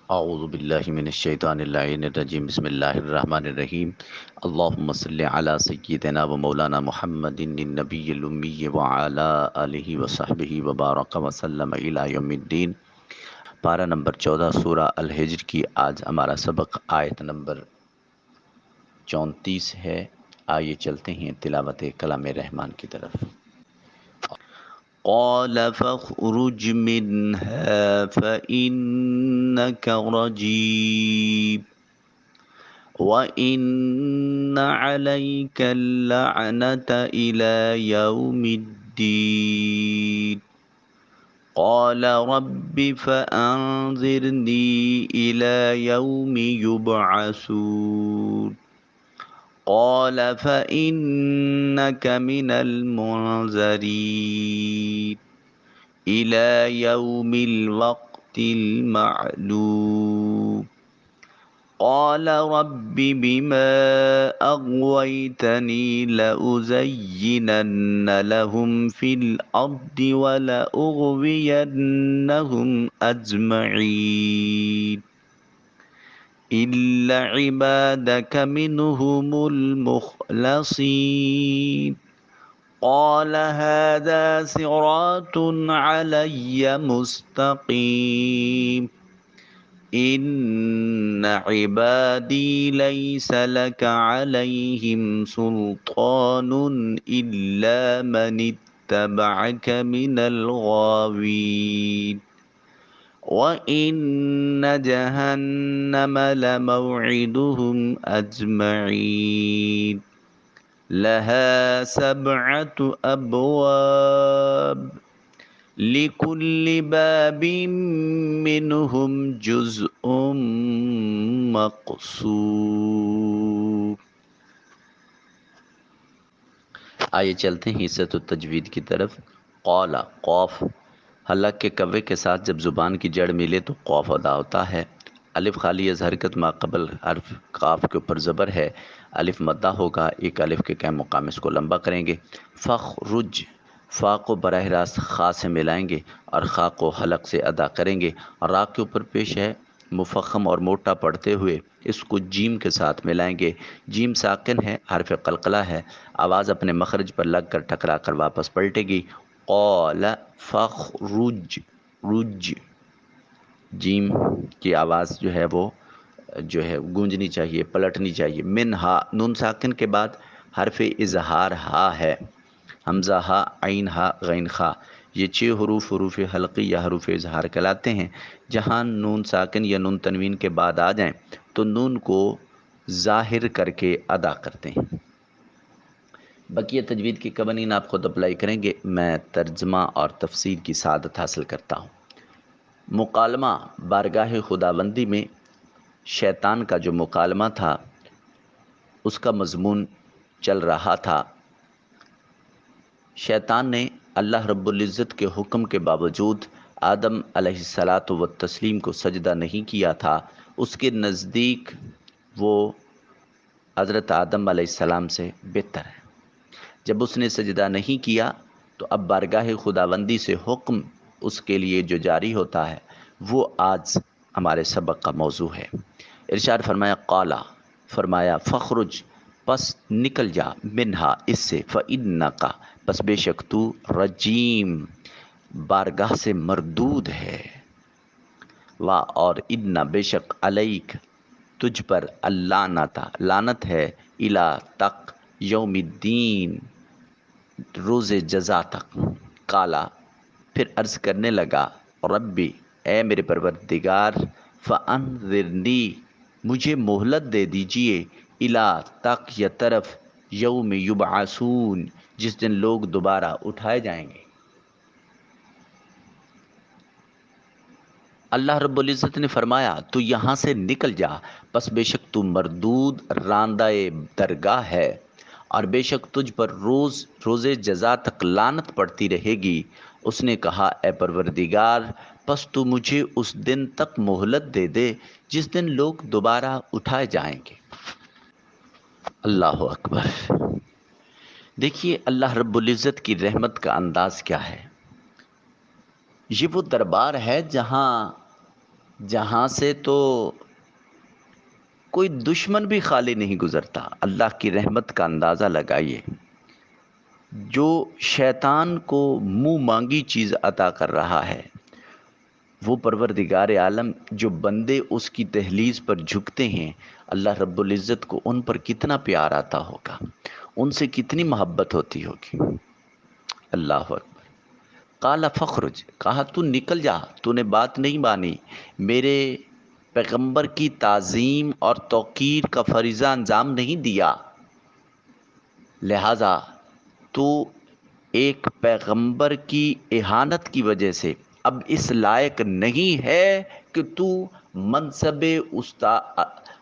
اعوذ باللہ من الشیطان اللعین الرجیم بسم اللہ الرحمن الرحیم اللہم صلی علی سیدنا و مولانا محمد النبی الامی وعلی آلہ وصحبہ وبارک وسلم الی یوم الدین۔ پارہ نمبر 14 سورہ الحجر کی آج ہمارا سبق آیت نمبر 34 ہے۔ آئیے چلتے ہیں تلاوت کلام رحمان کی طرف۔ قال فاخرج منها فإنك رجيم وإن عليك اللعنة إلى يوم الدين قال رب فأنظرني إلى يوم يبعثون قال فإنك من المنذرين إلى يوم الوقت المعلوم قال رب بما أغويتني لأزينن لهم في الأرض ولأغوينهم أجمعين إلا عبادك منهم المخلصين قال هذا صراط علي مستقيم إن عبادي ليس لك عليهم سلطان إلا من اتبعك من الغاوين وَإِنَّ جَهَنَّمَ لَمَوْعِدُهُمْ أَجْمَعِينَ لَهَا 7 أبواب لِكُلِّ بَابٍ مِّنْهُمْ جُزْءٌ مَّقْسُومٌ۔ آئیے چلتے ہیں حصۃ التجوید کی طرف۔ قال قوف حلق کے کوے کے ساتھ جب زبان کی جڑ ملے تو قوف ادا ہوتا ہے۔ الف خالی از حرکت ما قبل حرف قاف کے اوپر زبر ہے، الف مدہ ہوگا، ایک الف کے قائم مقام اس کو لمبا کریں گے۔ فخرج فا کو براہ راست خا سے ملائیں گے اور خا کو حلق سے ادا کریں گے، اور را کے اوپر پیش ہے مفخم اور موٹا پڑھتے ہوئے اس کو جیم کے ساتھ ملائیں گے۔ جیم ساکن ہے، حرف قلقلہ ہے، آواز اپنے مخرج پر لگ کر ٹکرا کر واپس پلٹے گی۔ قال فخرج رج، جیم کی آواز جو ہے وہ گونجنی چاہیے، پلٹنی چاہیے۔ منہا نون ساکن کے بعد حرف اظہار ہا ہے، حمزہ ہا، عین ہا، غین خا، یہ 6 حروف حروف حلقی یا حروف اظہار کہلاتے ہیں۔ جہاں نون ساکن یا نون تنوین کے بعد آ جائیں تو نون کو ظاہر کر کے ادا کرتے ہیں۔ بقیہ تجوید کی قوانین آپ خود اپلائی کریں گے، میں ترجمہ اور تفسیر کی سعادت حاصل کرتا ہوں۔ مکالمہ بارگاہ خداوندی میں شیطان کا جو مکالمہ تھا اس کا مضمون چل رہا تھا۔ شیطان نے اللہ رب العزت کے حکم کے باوجود آدم علیہ الصلاۃ والتسلیم کو سجدہ نہیں کیا تھا۔ اس کے نزدیک وہ حضرت آدم علیہ السلام سے بہتر ہے۔ جب اس نے سجدہ نہیں کیا تو اب بارگاہ خداوندی سے حکم اس کے لیے جو جاری ہوتا ہے وہ آج ہمارے سبق کا موضوع ہے۔ ارشاد فرمایا قالا، فرمایا فخرج پس نکل جا، منہا اس سے، فإنک پس بے شک تو، رجیم بارگاہ سے مردود ہے، وا اور ان بے شک علیک تجھ پر، اللعنت لعنت ہے، الی تک، یوم الدین روز جزا تک۔ قالا پھر عرض کرنے لگا، ربی اے میرے پروردگار، فانظرنی مجھے مہلت دے دیجئے، الی تک یا طرف، یوم یبعثون جس دن لوگ دوبارہ اٹھائے جائیں گے۔ اللہ رب العزت نے فرمایا تو یہاں سے نکل جا، پس بے شک تو مردود راندہ درگاہ ہے، اور بے شک تجھ پر روز جزا تک لعنت پڑتی رہے گی۔ اس نے کہا اے پروردگار پس تو مجھے اس دن تک مہلت دے دے جس دن لوگ دوبارہ اٹھائے جائیں گے۔ اللہ اکبر۔ دیکھیے اللہ رب العزت کی رحمت کا انداز کیا ہے۔ یہ وہ دربار ہے جہاں جہاں سے تو کوئی دشمن بھی خالی نہیں گزرتا۔ اللہ کی رحمت کا اندازہ لگائیے، جو شیطان کو منہ مانگی چیز عطا کر رہا ہے، وہ پروردگار عالم جو بندے اس کی دہلیز پر جھکتے ہیں، اللہ رب العزت کو ان پر کتنا پیار آتا ہوگا، ان سے کتنی محبت ہوتی ہوگی۔ اللہ اکبر۔ قال فخرج، کہا تو نکل جا، تو نے بات نہیں مانی، میرے پیغمبر کی تعظیم اور توقیر کا فریضہ انجام نہیں دیا، لہذا تو ایک پیغمبر کی اہانت کی وجہ سے اب اس لائق نہیں ہے کہ تو منصب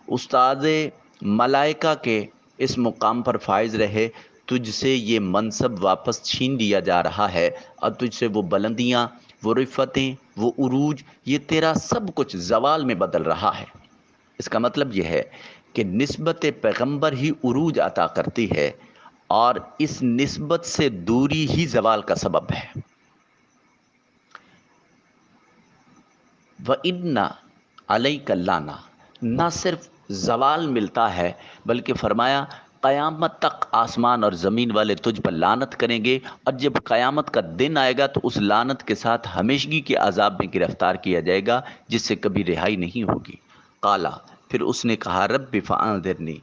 استاد ملائکہ کے اس مقام پر فائز رہے۔ تجھ سے یہ منصب واپس چھین لیا جا رہا ہے، اور تجھ سے وہ بلندیاں، وہ رفتیں، وہ عروج، یہ تیرا سب کچھ زوال میں بدل رہا ہے۔ اس کا مطلب یہ ہے کہ نسبت پیغمبر ہی عروج عطا کرتی ہے، اور اس نسبت سے دوری ہی زوال کا سبب ہے۔ وَإِنَّ عَلَيْكَ اللَّعْنَةَ، نہ صرف زوال ملتا ہے بلکہ فرمایا قیامت تک آسمان اور زمین والے تجھ پر لعنت کریں گے، اور جب قیامت کا دن آئے گا تو اس لعنت کے ساتھ ہمیشگی کے عذاب میں گرفتار کیا جائے گا، جس سے کبھی رہائی نہیں ہوگی۔ قالا، پھر اس نے کہا رب فانذرنی،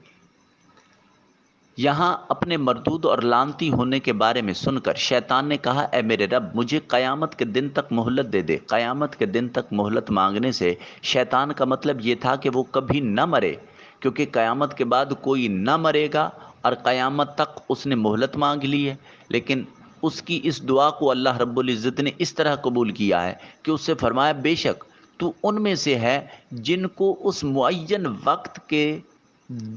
یہاں اپنے مردود اور لعنتی ہونے کے بارے میں سن کر شیطان نے کہا اے میرے رب مجھے قیامت کے دن تک مہلت دے دے۔ قیامت کے دن تک مہلت مانگنے سے شیطان کا مطلب یہ تھا کہ وہ کبھی نہ مرے، کیونکہ قیامت کے بعد کوئی نہ مرے گا، اور قیامت تک اس نے مہلت مانگ لی ہے۔ لیکن اس کی اس دعا کو اللہ رب العزت نے اس طرح قبول کیا ہے کہ اس سے فرمایا بے شک تو ان میں سے ہے جن کو اس معین وقت کے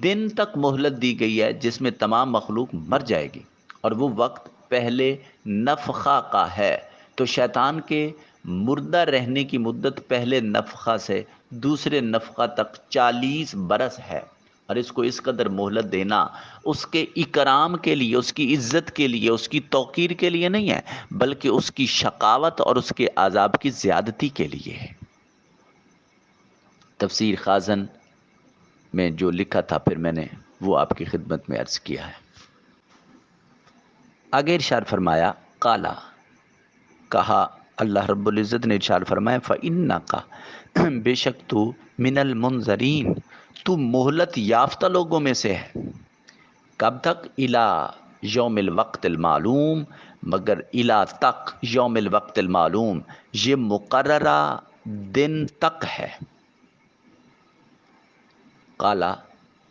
دن تک مہلت دی گئی ہے جس میں تمام مخلوق مر جائے گی، اور وہ وقت پہلے نفخہ کا ہے۔ تو شیطان کے مردہ رہنے کی مدت پہلے نفخہ سے دوسرے نفخہ تک 40 برس ہے، اور اس کو اس قدر مہلت دینا اس کے اکرام کے لیے، اس کی عزت کے لیے، اس کی توقیر کے لیے نہیں ہے، بلکہ اس کی شقاوت اور اس کے عذاب کی زیادتی کے لیے ہے۔ تفسیر خازن میں جو لکھا تھا پھر میں نے وہ آپ کی خدمت میں عرض کیا ہے۔ آگے ارشاد فرمایا قالا، کہا اللہ رب العزت نے ارشاد فرمایا فَإِنَّكَ، بے شک تو من المنظرین، تو مہلت یافتہ لوگوں میں سے ہے۔ کب تک؟ الی یوم الوقت المعلوم، مگر الی تک یوم الوقت المعلوم، یہ مقررہ دن تک ہے۔ قالا،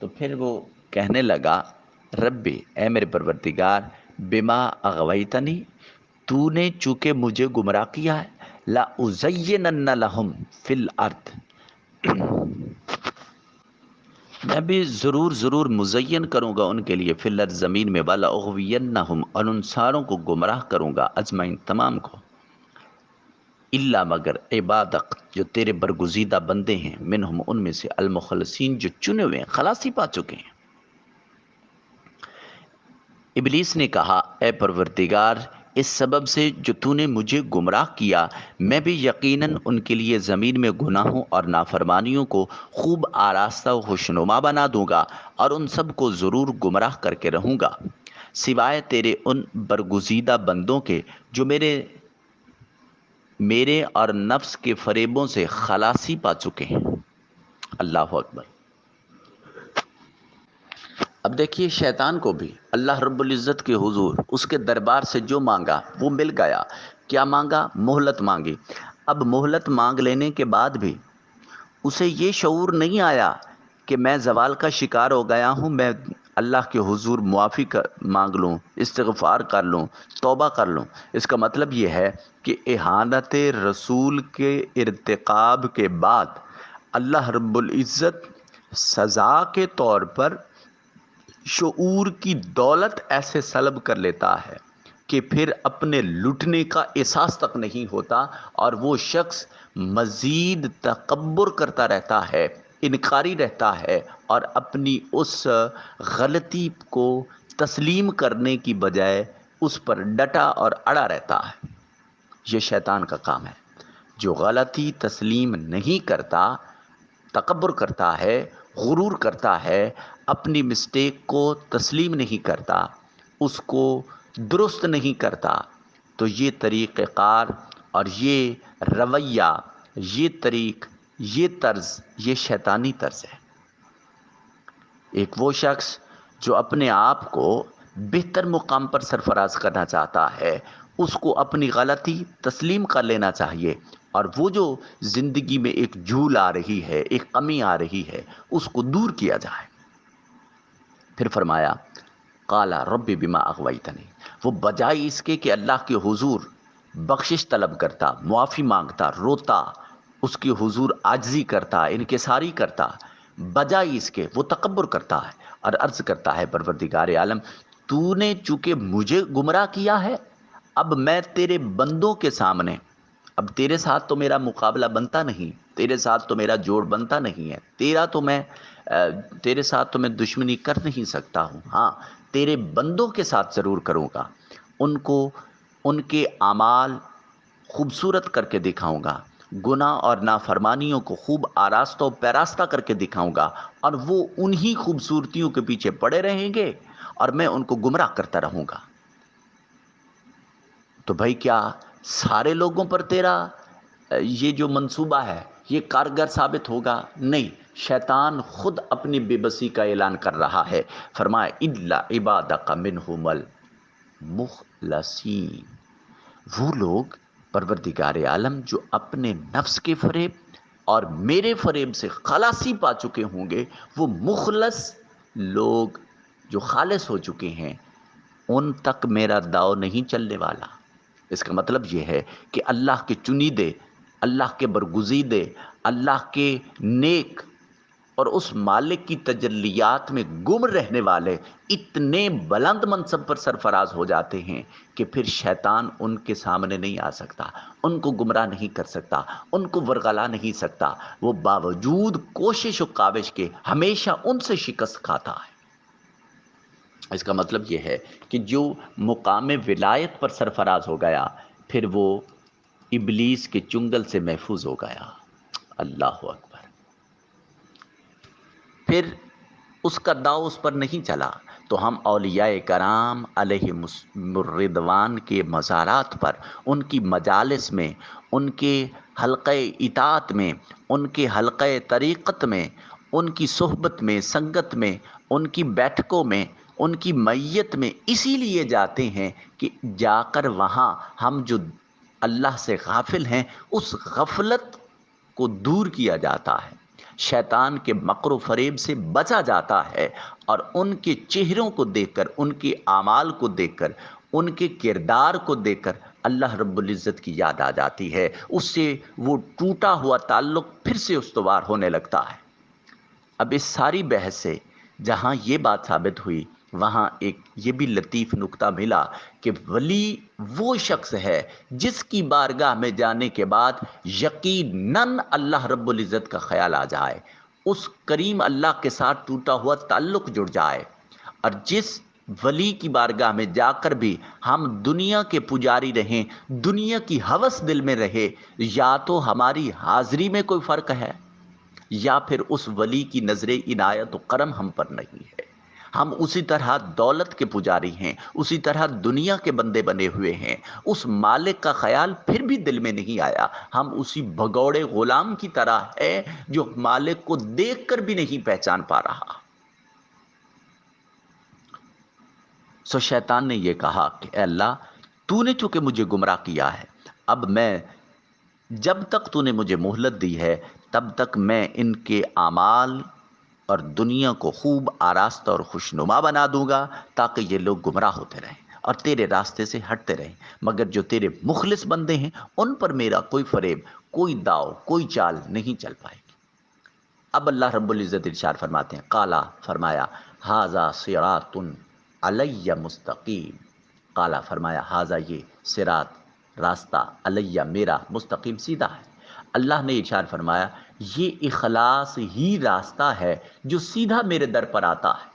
تو پھر وہ کہنے لگا ربی، اے میرے پروردگار، بما اغویتنی، تو نے چونکہ مجھے گمراہ کیا ہے، لا ازینن لہم فی الارض، میں بھی ضرور مزین کروں گا ان کے لیے فی الارض، زمین میں، والا اغوینہم، اور ان ساروں کو گمراہ کروں گا، اجمعین، تمام کو، الا مگر عبادک، جو تیرے برگزیدہ بندے ہیں، منہم، ان میں سے، المخلصین، جو چنے ہوئے ہیں، خلاصی پا چکے ہیں۔ ابلیس نے کہا اے پروردگار، اس سبب سے جو تو نے مجھے گمراہ کیا، میں بھی یقیناً ان کے لیے زمین میں گناہوں اور نافرمانیوں کو خوب آراستہ و خوشنما بنا دوں گا، اور ان سب کو ضرور گمراہ کر کے رہوں گا، سوائے تیرے ان برگزیدہ بندوں کے جو میرے اور نفس کے فریبوں سے خلاصی پا چکے ہیں۔ اللہ اکبر۔ اب دیکھیے شیطان کو بھی اللہ رب العزت کے حضور اس کے دربار سے جو مانگا وہ مل گیا۔ کیا مانگا؟ مہلت مانگی۔ اب مہلت مانگ لینے کے بعد بھی اسے یہ شعور نہیں آیا کہ میں زوال کا شکار ہو گیا ہوں، میں اللہ کے حضور معافی مانگ لوں، استغفار کر لوں، توبہ کر لوں۔ اس کا مطلب یہ ہے کہ اہانت رسول کے ارتکاب کے بعد اللہ رب العزت سزا کے طور پر شعور کی دولت ایسے سلب کر لیتا ہے کہ پھر اپنے لٹنے کا احساس تک نہیں ہوتا، اور وہ شخص مزید تکبر کرتا رہتا ہے، انکاری رہتا ہے، اور اپنی اس غلطی کو تسلیم کرنے کی بجائے اس پر ڈٹا اور اڑا رہتا ہے۔ یہ شیطان کا کام ہے۔ جو غلطی تسلیم نہیں کرتا، تکبر کرتا ہے، غرور کرتا ہے، اپنی مسٹیک کو تسلیم نہیں کرتا، اس کو درست نہیں کرتا، تو یہ طریقہ کار اور یہ رویہ، یہ طریق، یہ طرز، یہ شیطانی طرز ہے۔ ایک وہ شخص جو اپنے آپ کو بہتر مقام پر سرفراز کرنا چاہتا ہے، اس کو اپنی غلطی تسلیم کر لینا چاہیے، اور وہ جو زندگی میں ایک جھول آ رہی ہے، ایک کمی آ رہی ہے، اس کو دور کیا جائے۔ پھر فرمایا قالا رب بما اغویتنی، وہ بجائے اس کے کہ اللہ کے حضور بخشش طلب کرتا، معافی مانگتا، روتا، اس کے حضور عاجزی کرتا، انکساری کرتا، بجائے اس کے وہ تکبر کرتا ہے اور عرض کرتا ہے پروردگار عالم، تو نے چونکہ مجھے گمراہ کیا ہے، اب میں تیرے بندوں کے سامنے، اب تیرے ساتھ تو میرا مقابلہ بنتا نہیں، تیرے ساتھ تو میرا جوڑ بنتا نہیں ہے، تیرے ساتھ تو میں دشمنی کر نہیں سکتا ہوں، ہاں تیرے بندوں کے ساتھ ضرور کروں گا، ان کو ان کے اعمال خوبصورت کر کے دکھاؤں گا، گناہ اور نافرمانیوں کو خوب آراستہ و پیراستہ کر کے دکھاؤں گا، اور وہ انہی خوبصورتیوں کے پیچھے پڑے رہیں گے اور میں ان کو گمراہ کرتا رہوں گا۔ تو بھائی کیا سارے لوگوں پر تیرا یہ جو منصوبہ ہے یہ کارگر ثابت ہوگا؟ نہیں، شیطان خود اپنی بے بسی کا اعلان کر رہا ہے۔ فرمایا الا عبادک منہم المخلصین، وہ لوگ پروردگار عالم جو اپنے نفس کے فریب اور میرے فریب سے خلاصی پا چکے ہوں گے، وہ مخلص لوگ جو خالص ہو چکے ہیں، ان تک میرا داؤ نہیں چلنے والا۔ اس کا مطلب یہ ہے کہ اللہ کے چنیدے، اللہ کے برگزیدے، اللہ کے نیک اور اس مالک کی تجلیات میں گم رہنے والے اتنے بلند منصب پر سرفراز ہو جاتے ہیں کہ پھر شیطان ان کے سامنے نہیں آ سکتا، ان کو گمراہ نہیں کر سکتا، ان کو ورغلا نہیں سکتا، وہ باوجود کوشش و کاوش کے ہمیشہ ان سے شکست کھاتا ہے۔ اس کا مطلب یہ ہے کہ جو مقام ولایت پر سرفراز ہو گیا، پھر وہ ابلیس کے چنگل سے محفوظ ہو گیا۔ اللہ اکبر۔ پھر اس کا داؤ اس پر نہیں چلا، تو ہم اولیاء کرام علیہ الرضوان کے مزارات پر، ان کی مجالس میں، ان کے حلقہ اطاعت میں، ان کے حلقہ طریقت میں، ان کی صحبت میں، سنگت میں، ان کی بیٹھکوں میں، ان کی معیت میں اسی لیے جاتے ہیں کہ جا کر وہاں ہم جو اللہ سے غافل ہیں، اس غفلت کو دور کیا جاتا ہے، شیطان کے مکر و فریب سے بچا جاتا ہے، اور ان کے چہروں کو دیکھ کر، ان کے اعمال کو دیکھ کر، ان کے کردار کو دیکھ کر اللہ رب العزت کی یاد آ جاتی ہے، اس سے وہ ٹوٹا ہوا تعلق پھر سے استوار ہونے لگتا ہے۔ اب اس ساری بحث سے جہاں یہ بات ثابت ہوئی، وہاں ایک یہ بھی لطیف نکتہ ملا کہ ولی وہ شخص ہے جس کی بارگاہ میں جانے کے بعد یقیناً اللہ رب العزت کا خیال آ جائے، اس کریم اللہ کے ساتھ ٹوٹا ہوا تعلق جڑ جائے، اور جس ولی کی بارگاہ میں جا کر بھی ہم دنیا کے پجاری رہیں، دنیا کی ہوس دل میں رہے، یا تو ہماری حاضری میں کوئی فرق ہے، یا پھر اس ولی کی نظر عنایت و کرم ہم پر نہیں ہے، ہم اسی طرح دولت کے پجاری ہیں، اسی طرح دنیا کے بندے بنے ہوئے ہیں، اس مالک کا خیال پھر بھی دل میں نہیں آیا، ہم اسی بھگوڑے غلام کی طرح ہے جو مالک کو دیکھ کر بھی نہیں پہچان پا رہا۔ سو شیطان نے یہ کہا کہ اے اللہ، تو نے چونکہ مجھے گمراہ کیا ہے، اب میں، جب تک تو نے مجھے مہلت دی ہے، تب تک میں ان کے اعمال اور دنیا کو خوب آراستہ اور خوشنما بنا دوں گا، تاکہ یہ لوگ گمراہ ہوتے رہیں اور تیرے راستے سے ہٹتے رہیں، مگر جو تیرے مخلص بندے ہیں ان پر میرا کوئی فریب، کوئی داؤ، کوئی چال نہیں چل پائے گی۔ اب اللہ رب العزت ارشاد فرماتے ہیں، قالا، فرمایا، ھذا صراط علی مستقیم، قالا، فرمایا، ھذا، یہ، صراط، راستہ، علیہ، میرا، مستقیم، سیدھا ہے۔ اللہ نے ارشاد فرمایا یہ اخلاص ہی راستہ ہے جو سیدھا میرے در پر آتا ہے۔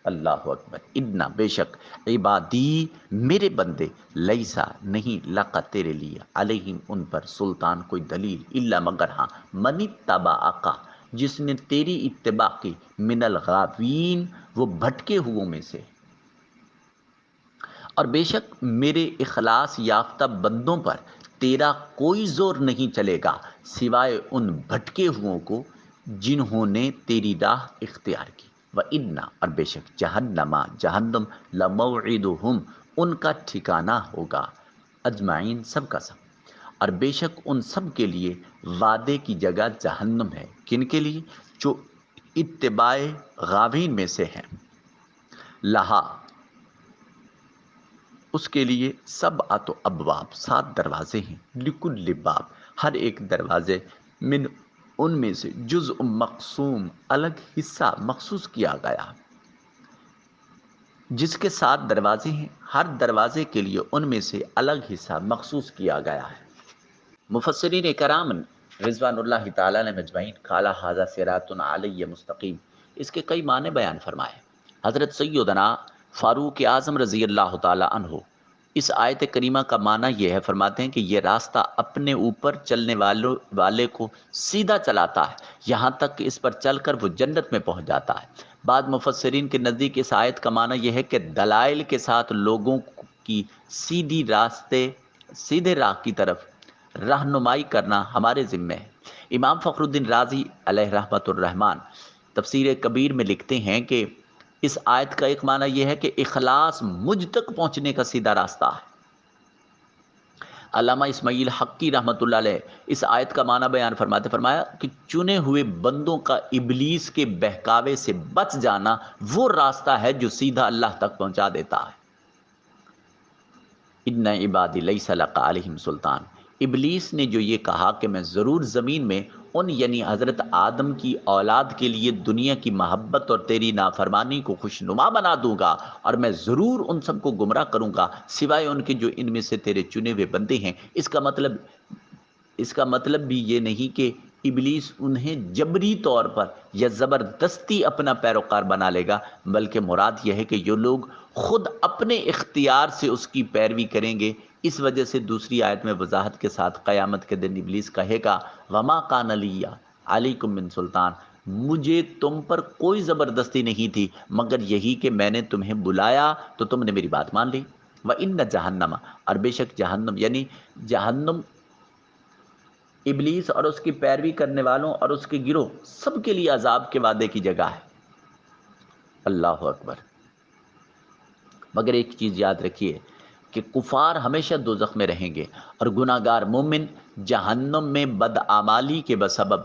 اللہ اکبر، ادنا بے شک، عبادی میرے بندے، لیسا نہیں، لقا تیرے لیے، علیہم ان پر، سلطان کوئی دلیل، الا مگر ہاں، من اتبعک جس نے تیری اتباع کی، من الغاوین وہ بھٹکے ہووں میں سے، اور بے شک میرے اخلاص یافتہ بندوں پر تیرا کوئی زور نہیں چلے گا سوائے ان بھٹکے ہووں کو جنہوں نے تیری راہ اختیار کی۔ وَإِنَّ اور بے شک جہنما جہنم لَمَوْعِدُهُمْ ان کا ٹھکانہ ہوگا، اجمعین سب کا سب، اور بے شک ان سب کے لیے وعدے کی جگہ جہنم ہے، کن کے لیے؟ جو اتباع غاوین میں سے ہیں، لہا اس کے لیے سب آتو ابواب 7 دروازے ہیں، لکل باب ہر ایک دروازے، من ان میں سے جزء مقسوم الگ حصہ مخصوص کیا گیا، جس کے 7 دروازے ہیں ہر دروازے کے لیے ان میں سے الگ حصہ مخصوص کیا گیا ہے۔ مفسرین کرام رضوان اللہ تعالیٰ نے مجمعین قال ھذا صراط علی مستقیم، اس کے کئی معنی بیان فرمائے۔ حضرت سیدنا فاروق اعظم رضی اللہ تعالیٰ عنہ اس آیت کریمہ کا معنی یہ ہے، فرماتے ہیں کہ یہ راستہ اپنے اوپر چلنے والے کو سیدھا چلاتا ہے، یہاں تک کہ اس پر چل کر وہ جنت میں پہنچ جاتا ہے۔ بعض مفسرین کے نزدیک اس آیت کا معنی یہ ہے کہ دلائل کے ساتھ لوگوں کی سیدھے راہ کی طرف رہنمائی کرنا ہمارے ذمہ ہے۔ امام فخر الدین رازی علیہ رحمۃ الرحمن تفسیر کبیر میں لکھتے ہیں کہ اس آیت کا ایک معنی یہ ہے کہ اخلاص مجھ تک پہنچنے کا سیدھا راستہ ہے۔ علامہ اسماعیل حقی رحمۃ اللہ علیہ اس آیت کا معنی بیان فرماتے فرمایا کہ چنے ہوئے بندوں کا ابلیس کے بہکاوے سے بچ جانا وہ راستہ ہے جو سیدھا اللہ تک پہنچا دیتا ہے۔ ان عبادی لیس لک علیہم سلطان، ابلیس نے جو یہ کہا کہ میں ضرور زمین میں ان یعنی حضرت آدم کی اولاد کے لیے دنیا کی محبت اور تیری نافرمانی کو خوشنما بنا دوں گا، اور میں ضرور ان سب کو گمراہ کروں گا سوائے ان کے جو ان میں سے تیرے چنے ہوئے بندے ہیں، اس کا مطلب بھی یہ نہیں کہ ابلیس انہیں جبری طور پر یا زبردستی اپنا پیروکار بنا لے گا، بلکہ مراد یہ ہے کہ یہ لوگ خود اپنے اختیار سے اس کی پیروی کریں گے۔ اس وجہ سے دوسری آیت میں وضاحت کے ساتھ قیامت کے دن ابلیس کہے گا وما کان لی علیکم من سلطان، مجھے تم پر کوئی زبردستی نہیں تھی مگر یہی کہ میں نے تمہیں بلایا تو تم نے میری بات مان لی۔ وَإِنَّ جہنم اور بے شک جہنم یعنی جہنم ابلیس اور اس کی پیروی کرنے والوں اور اس کے گروہ سب کے لیے عذاب کے وعدے کی جگہ ہے۔ اللہ اکبر۔ مگر ایک چیز یاد رکھیے کہ کفار ہمیشہ دوزخ میں رہیں گے اور گناہ گار مومن جہنم میں بدعمالی کے بسبب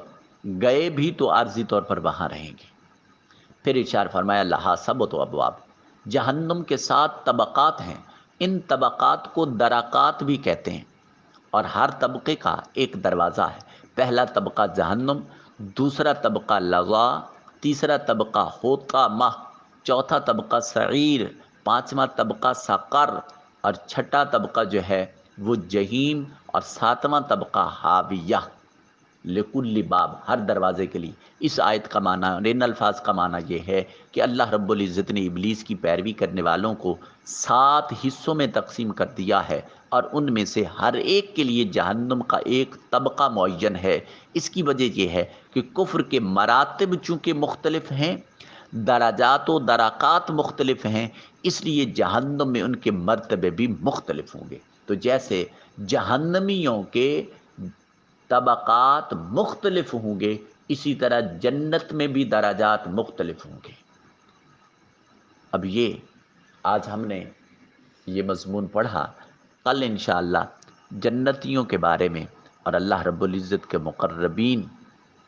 گئے بھی تو عارضی طور پر وہاں رہیں گے۔ پھر ارشاد فرمایا لہا سبعۃ ابواب، جہنم کے 7 طبقات ہیں، ان طبقات کو درکات بھی کہتے ہیں، اور ہر طبقے کا ایک دروازہ ہے۔ پہلا طبقہ جہنم، دوسرا طبقہ لظا، تیسرا طبقہ حطمہ، چوتھا طبقہ سعیر، پانچواں طبقہ سقر، اور چھٹا طبقہ جو ہے وہ جہیم، اور ساتواں طبقہ حاویہ۔ لکل باب ہر دروازے کے لیے۔ اس آیت کا معنی اور ان الفاظ کا معنی یہ ہے کہ اللہ رب العزت نے ابلیس کی پیروی کرنے والوں کو 7 حصوں میں تقسیم کر دیا ہے، اور ان میں سے ہر ایک کے لیے جہنم کا ایک طبقہ معین ہے۔ اس کی وجہ یہ ہے کہ کفر کے مراتب چونکہ مختلف ہیں، درجات و درکات مختلف ہیں، اس لیے جہنم میں ان کے مرتبے بھی مختلف ہوں گے۔ تو جیسے جہنمیوں کے طبقات مختلف ہوں گے، اسی طرح جنت میں بھی درجات مختلف ہوں گے۔ اب یہ آج ہم نے یہ مضمون پڑھا، کل انشاءاللہ جنتیوں کے بارے میں اور اللہ رب العزت کے مقربین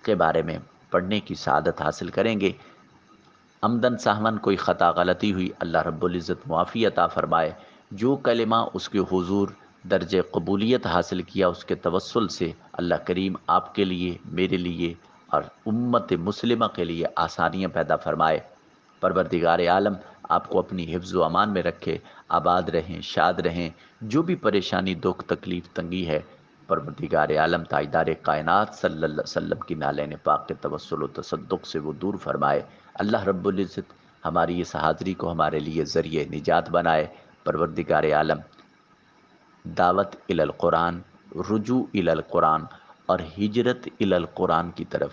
کے بارے میں پڑھنے کی سعادت حاصل کریں گے۔ عمدن سہون کوئی خطا غلطی ہوئی اللہ رب العزت معافی عطا فرمائے۔ جو کلمہ اس کے حضور درجہ قبولیت حاصل کیا اس کے توسل سے اللہ کریم آپ کے لیے، میرے لیے اور امت مسلمہ کے لیے آسانیاں پیدا فرمائے۔ پروردگار عالم آپ کو اپنی حفظ و امان میں رکھے، آباد رہیں، شاد رہیں۔ جو بھی پریشانی، دکھ، تکلیف، تنگی ہے، پروردگار عالم تاجدار کائنات صلی اللہ علیہ وسلم کی نالین پاک کے توسل و تصدق سے وہ دور فرمائے۔ اللہ رب العزت ہماری اس حاضری کو ہمارے لیے ذریعہ نجات بنائے۔ پروردگار عالم، دعوت الی القرآن، رجوع الی القرآن اور ہجرت الی القرآن کی طرف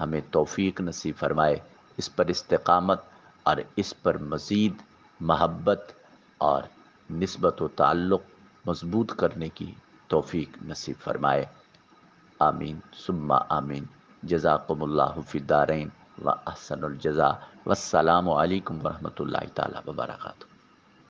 ہمیں توفیق نصیب فرمائے، اس پر استقامت اور اس پر مزید محبت اور نسبت و تعلق مضبوط کرنے کی توفیق نصیب فرمائے۔ آمین ثم آمین۔ جزاکم اللہ فی الدارین و احسن الجزا، والسلام علیکم ورحمۃ اللہ تعالی وبرکاتہ۔